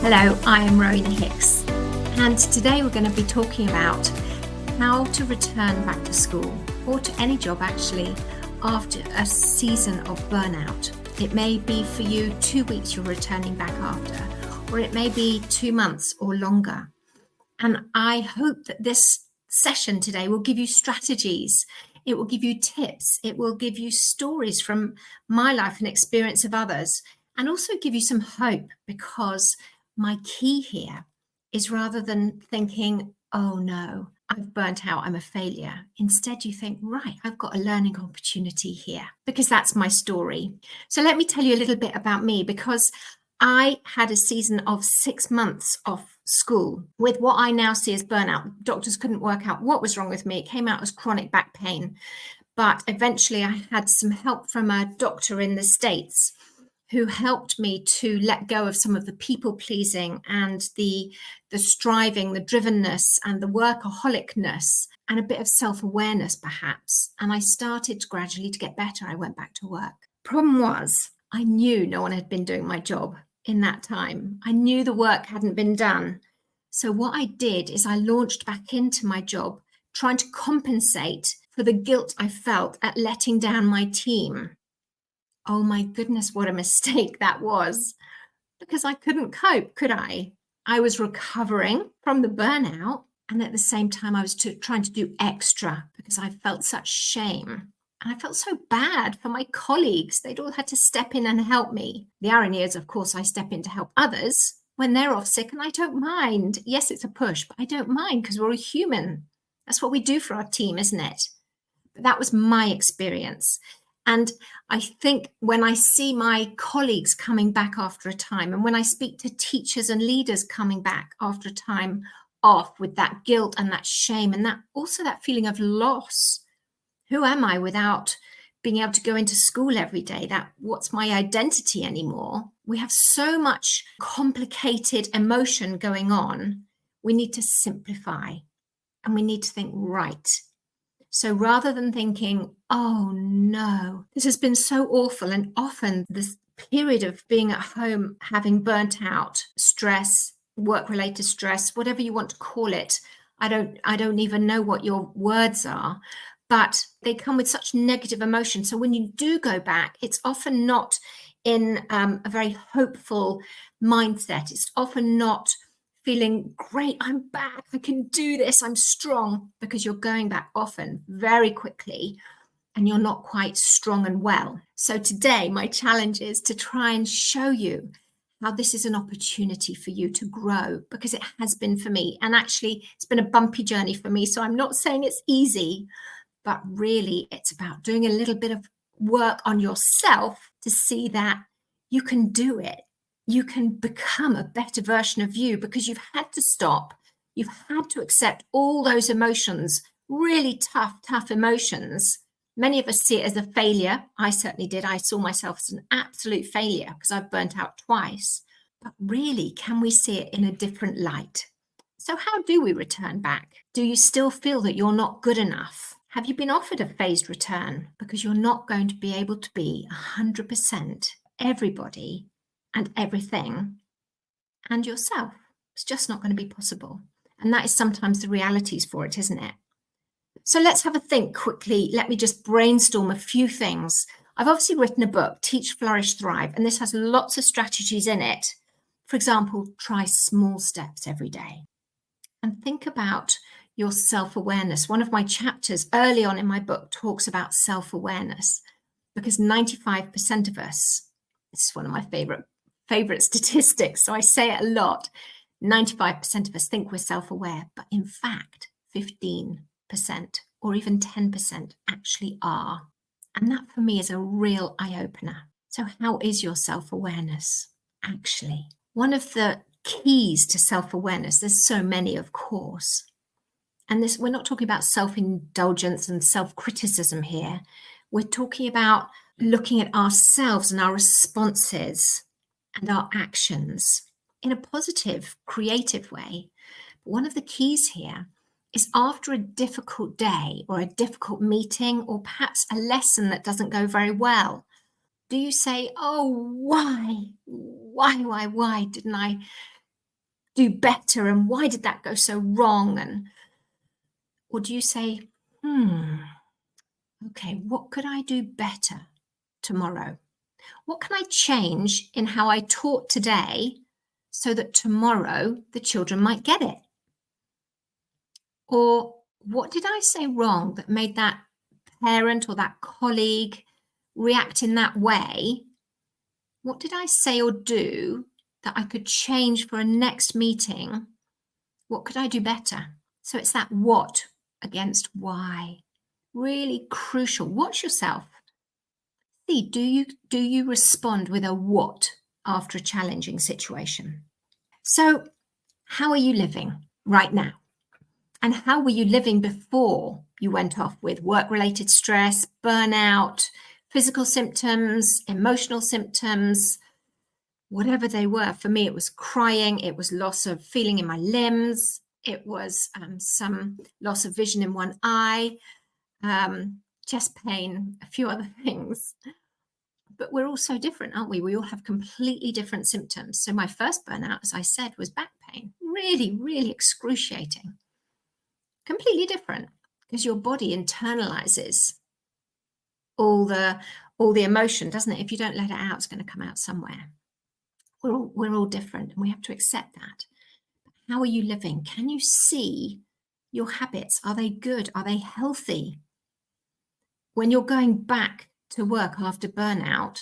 Hello, I am Rowena Hicks, and today we're going to be talking about how to return back to school, or to any job actually, after a season of burnout. It may be for you 2 weeks you're returning back after, or it may be 2 months or longer. And I hope that this session today will give you strategies, it will give you tips, it will give you stories from my life and experience of others, and also give you some hope, because my key here is, rather than thinking, oh no, I've burnt out, I'm a failure. Instead, you think, right, I've got a learning opportunity here, because that's my story. So let me tell you a little bit about me, because I had a season of 6 months off school with what I now see as burnout. Doctors couldn't work out what was wrong with me. It came out as chronic back pain. But eventually I had some help from a doctor in the States who helped me to let go of some of the people pleasing and the striving, the drivenness and the workaholicness, and a bit of self-awareness perhaps. And I started gradually to get better. I went back to work. Problem was, I knew no one had been doing my job in that time. I knew the work hadn't been done. So what I did is I launched back into my job, trying to compensate for the guilt I felt at letting down my team. Oh my goodness, what a mistake that was, because I couldn't cope, could I? I was recovering from the burnout, and at the same time I was trying to do extra because I felt such shame. And I felt so bad for my colleagues. They'd all had to step in and help me. The irony is, of course, I step in to help others when they're off sick, and I don't mind. Yes, it's a push, but I don't mind, because we're all human. That's what we do for our team, isn't it? But that was my experience. And I think when I see my colleagues coming back after a time, and when I speak to teachers and leaders coming back after a time off with that guilt and that shame, and that also that feeling of loss. Who am I without being able to go into school every day? What's my identity anymore? We have so much complicated emotion going on. We need to simplify, and we need to think, right. So rather than thinking, oh no, this has been so awful, and often this period of being at home, having burnt out, stress, work-related stress, whatever you want to call it, I don't even know what your words are, but they come with such negative emotion. So when you do go back, it's often not in a very hopeful mindset. It's often not feeling great, I'm back, I can do this, I'm strong, because you're going back often very quickly and you're not quite strong and well. So today, my challenge is to try and show you how this is an opportunity for you to grow, because it has been for me. And actually, it's been a bumpy journey for me. So I'm not saying it's easy, but really it's about doing a little bit of work on yourself to see that you can do it. You can become a better version of you, because you've had to stop. You've had to accept all those emotions, really tough emotions. Many of us see it as a failure. I certainly did. I saw myself as an absolute failure because I've burnt out twice. But really, can we see it in a different light? So how do we return back? Do you still feel that you're not good enough? Have you been offered a phased return? Because you're not going to be able to be 100% everybody and everything and yourself. It's just not going to be possible. And that is sometimes the realities for it, isn't it? So let's have a think quickly. Let me just brainstorm a few things. I've obviously written a book, Teach, Flourish, Thrive, and this has lots of strategies in it. For example, try small steps every day. And think about your self-awareness. One of my chapters early on in my book talks about self-awareness, because 95% of us, this is one of my favorite statistics, so I say it a lot, 95% of us think we're self-aware, but in fact 15% or even 10% actually are. And that for me is a real eye-opener. So how is your self-awareness actually? One of the keys to self-awareness, there's so many, of course, and this, we're not talking about self-indulgence and self-criticism here. We're talking about looking at ourselves and our responses and our actions in a positive, creative way. But one of the keys here is, after a difficult day or a difficult meeting, or perhaps a lesson that doesn't go very well, do you say, oh, why didn't I do better, and why did that go so wrong? Or do you say, okay, what could I do better tomorrow? What can I change in how I taught today so that tomorrow the children might get it? Or what did I say wrong that made that parent or that colleague react in that way? What did I say or do that I could change for a next meeting? What could I do better? So it's that what against why. Really crucial. Watch yourself. See, do you respond with a what after a challenging situation? So how are you living right now? And how were you living before you went off with work-related stress, burnout, physical symptoms, emotional symptoms, whatever they were? For me, it was crying. It was loss of feeling in my limbs. It was some loss of vision in one eye, chest pain, a few other things. But we're all so different, aren't we? We all have completely different symptoms. So my first burnout, as I said, was back pain. Really, really excruciating. Completely different, because your body internalizes all the emotion, doesn't it? If you don't let it out, it's going to come out somewhere. We're all different, and we have to accept that. How are you living? Can you see your habits? Are they good? Are they healthy? When you're going back to work after burnout,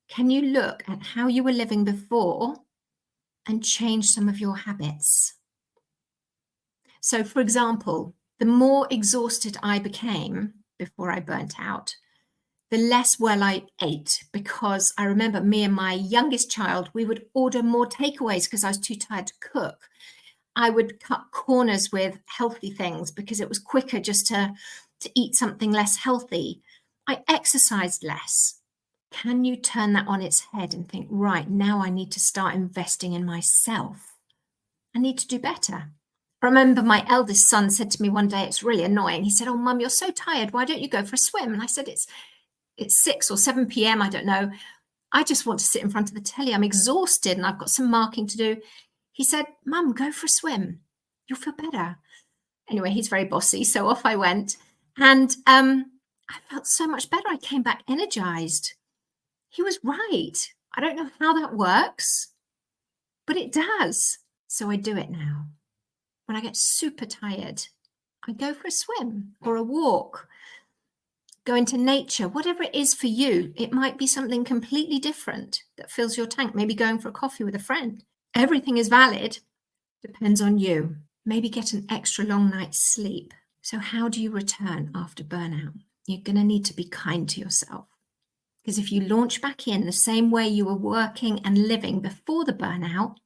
can you look at how you were living before and change some of your habits? So, for example, the more exhausted I became before I burnt out, the less well I ate, because I remember me and my youngest child, we would order more takeaways because I was too tired to cook. I would cut corners with healthy things because it was quicker just to eat something less healthy. I exercised less. Can you turn that on its head and think, right, now I need to start investing in myself? I need to do better. I remember my eldest son said to me one day, it's really annoying. He said, oh, Mum, you're so tired. Why don't you go for a swim? And I said, it's 6 or 7 p.m. I don't know. I just want to sit in front of the telly. I'm exhausted and I've got some marking to do. He said, Mum, go for a swim. You'll feel better. Anyway, he's very bossy. So off I went. And I felt so much better. I came back energized. He was right. I don't know how that works, but it does. So I do it now. When I get super tired, I go for a swim or a walk, go into nature, whatever it is for you. It might be something completely different that fills your tank, maybe going for a coffee with a friend. Everything is valid, depends on you. Maybe get an extra long night's sleep. So how do you return after burnout? You're going to need to be kind to yourself. Because if you launch back in the same way you were working and living before the burnout,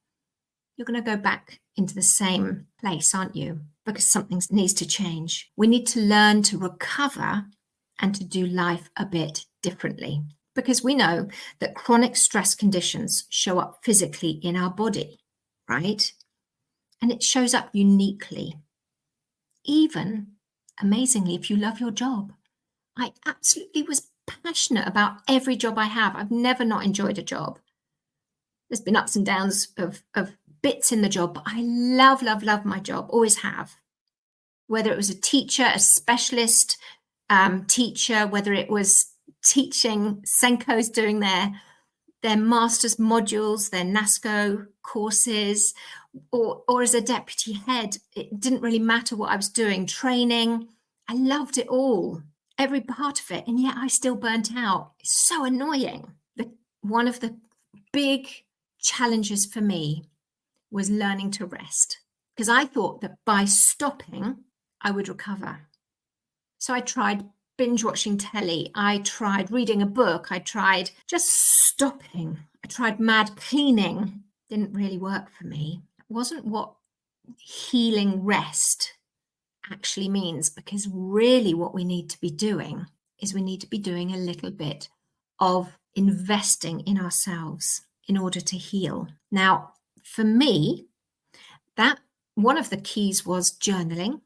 you're going to go back into the same place, aren't you? Because something needs to change. We need to learn to recover and to do life a bit differently. Because we know that chronic stress conditions show up physically in our body, right? And it shows up uniquely. Even, amazingly, if you love your job. I absolutely was passionate about every job I have. I've never not enjoyed a job. There's been ups and downs of bits in the job, but I love my job, always have. Whether it was a teacher, a specialist teacher, whether it was teaching Senko's doing their master's modules, their NASCO courses, or as a deputy head, it didn't really matter what I was doing, training. I loved it all, every part of it, and yet I still burnt out. It's so annoying. One of the big challenges for me was learning to rest, because I thought that by stopping, I would recover. So I tried binge watching telly. I tried reading a book. I tried just stopping. I tried mad cleaning. Didn't really work for me. It wasn't what healing rest actually means, because really what we need to be doing is we need to be doing a little bit of investing in ourselves in order to heal. Now, for me, that one of the keys was journaling.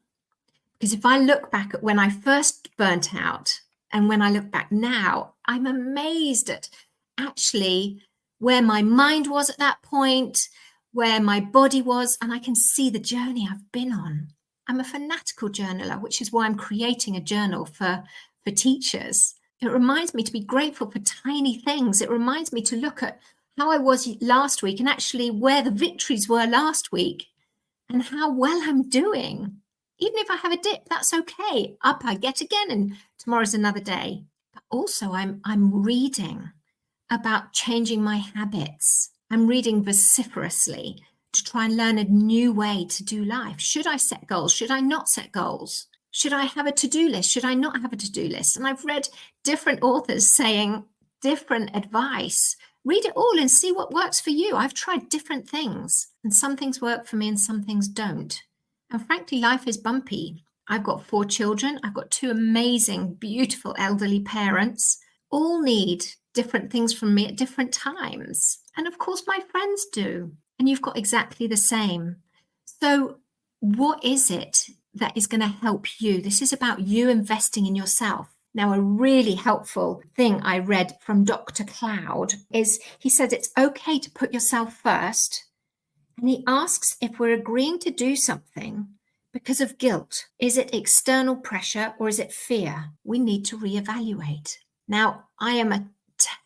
Because if I look back at when I first burnt out and when I look back now, I'm amazed at actually where my mind was at that point, where my body was, and I can see the journey I've been on. I'm a fanatical journaler, which is why I'm creating a journal for teachers. It reminds me to be grateful for tiny things. It reminds me to look at how I was last week and actually where the victories were last week and how well I'm doing. Even if I have a dip, that's okay. Up I get again, and tomorrow's another day. But also I'm reading about changing my habits. I'm reading vociferously to try and learn a new way to do life. Should I set goals? Should I not set goals? Should I have a to-do list? Should I not have a to-do list? And I've read different authors saying different advice. Read it all and see what works for you. I've tried different things, and some things work for me and some things don't. And frankly, life is bumpy. I've got 4 children. I've got 2 amazing, beautiful elderly parents. All need different things from me at different times. And of course, my friends do. And you've got exactly the same. So what is it that is going to help you? This is about you investing in yourself. Now, a really helpful thing I read from Dr. Cloud is he said it's okay to put yourself first. And he asks if we're agreeing to do something because of guilt. Is it external pressure or is it fear? We need to reevaluate. Now, I am a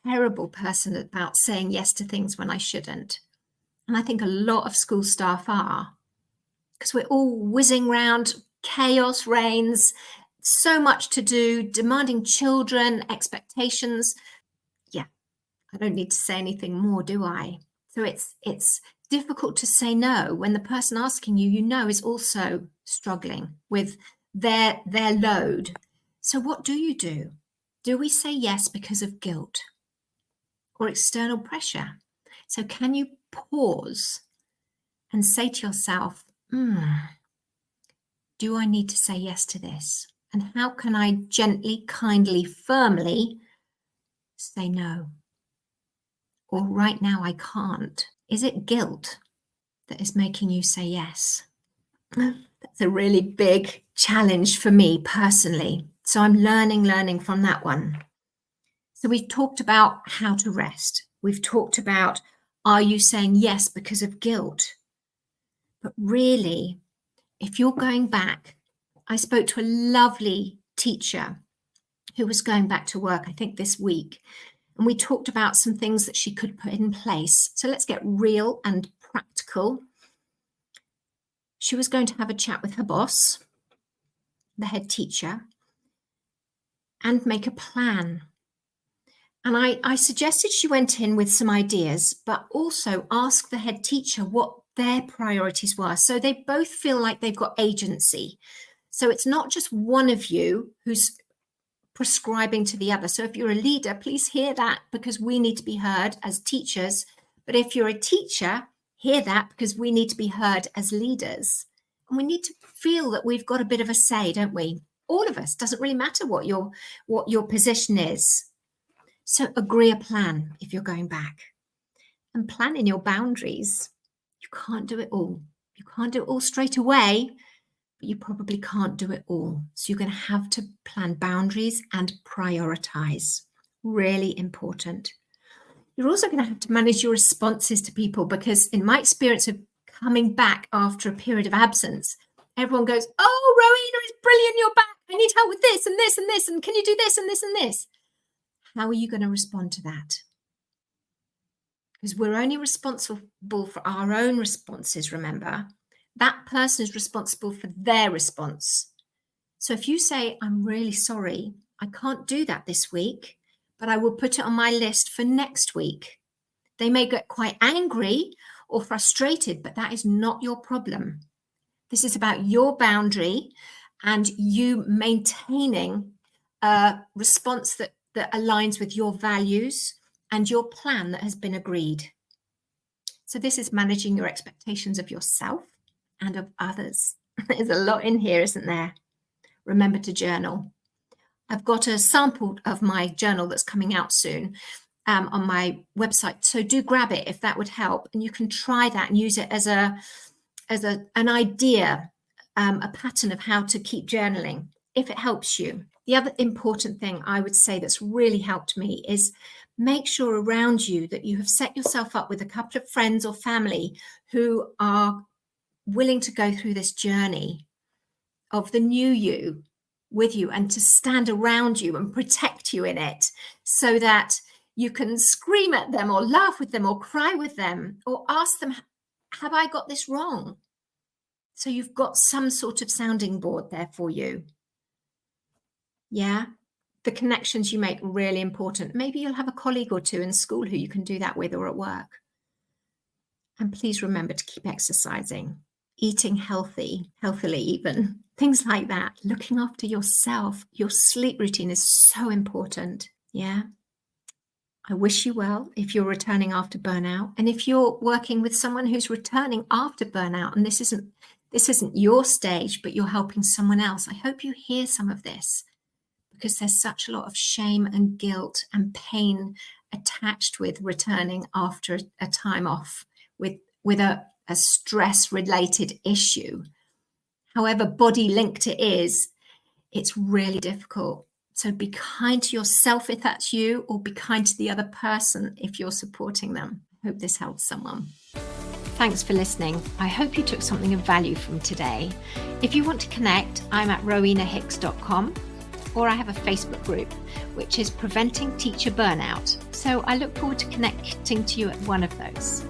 terrible person about saying yes to things when I shouldn't. And I think a lot of school staff are, because we're all whizzing around, chaos reigns, so much to do, demanding children, expectations. Yeah, I don't need to say anything more, do I? So it's difficult to say no when the person asking you, is also struggling with their load. So what do? Do we say yes because of guilt or external pressure? So can you pause and say to yourself, do I need to say yes to this? And how can I gently, kindly, firmly say no? Or right now I can't. Is it guilt that is making you say yes? That's a really big challenge for me personally. So I'm learning from that one. So we've talked about how to rest. We've talked about, are you saying yes because of guilt? But really, if you're going back, I spoke to a lovely teacher who was going back to work, I think this week, and we talked about some things that she could put in place. So let's get real and practical. She was going to have a chat with her boss, the head teacher, and make a plan. And I suggested she went in with some ideas, but also ask the head teacher what their priorities were. So they both feel like they've got agency. So it's not just one of you who's prescribing to the other. So if you're a leader, please hear that, because we need to be heard as teachers. But if you're a teacher, hear that, because we need to be heard as leaders. And we need to feel that we've got a bit of a say, don't we? All of us. Doesn't really matter what your position is. So agree a plan if you're going back, and plan in your boundaries. You can't do it all. You can't do it all straight away, but you probably can't do it all. So you're going to have to plan boundaries and prioritize. Really important. You're also going to have to manage your responses to people, because in my experience of coming back after a period of absence, everyone goes, oh, Rowena, it's brilliant, you're back. I need help with this and this and this, and can you do this and this and this? How are you going to respond to that? Because we're only responsible for our own responses, remember. That person is responsible for their response. So if you say, I'm really sorry, I can't do that this week, but I will put it on my list for next week. They may get quite angry or frustrated, but that is not your problem. This is about your boundary and you maintaining a response that aligns with your values and your plan that has been agreed. So this is managing your expectations of yourself and of others. There's a lot in here, isn't there? Remember to journal. I've got a sample of my journal that's coming out soon on my website. So do grab it if that would help. And you can try that and use it as an idea, a pattern of how to keep journaling, if it helps you. The other important thing I would say that's really helped me is make sure around you that you have set yourself up with a couple of friends or family who are willing to go through this journey of the new you with you and to stand around you and protect you in it, so that you can scream at them or laugh with them or cry with them or ask them, have I got this wrong? So you've got some sort of sounding board there for you. Yeah. The connections you make are really important. Maybe you'll have a colleague or two in school who you can do that with, or at work. And please remember to keep exercising, eating healthily even, things like that. Looking after yourself. Your sleep routine is so important. Yeah. I wish you well if you're returning after burnout. And if you're working with someone who's returning after burnout, and this isn't your stage, but you're helping someone else, I hope you hear some of this, because there's such a lot of shame and guilt and pain attached with returning after a time off with a stress-related issue. However body linked it is, it's really difficult. So be kind to yourself if that's you, or be kind to the other person if you're supporting them. I hope this helps someone. Thanks for listening. I hope you took something of value from today. If you want to connect, I'm at rowenahicks.com, or I have a Facebook group, which is Preventing Teacher Burnout. So I look forward to connecting to you at one of those.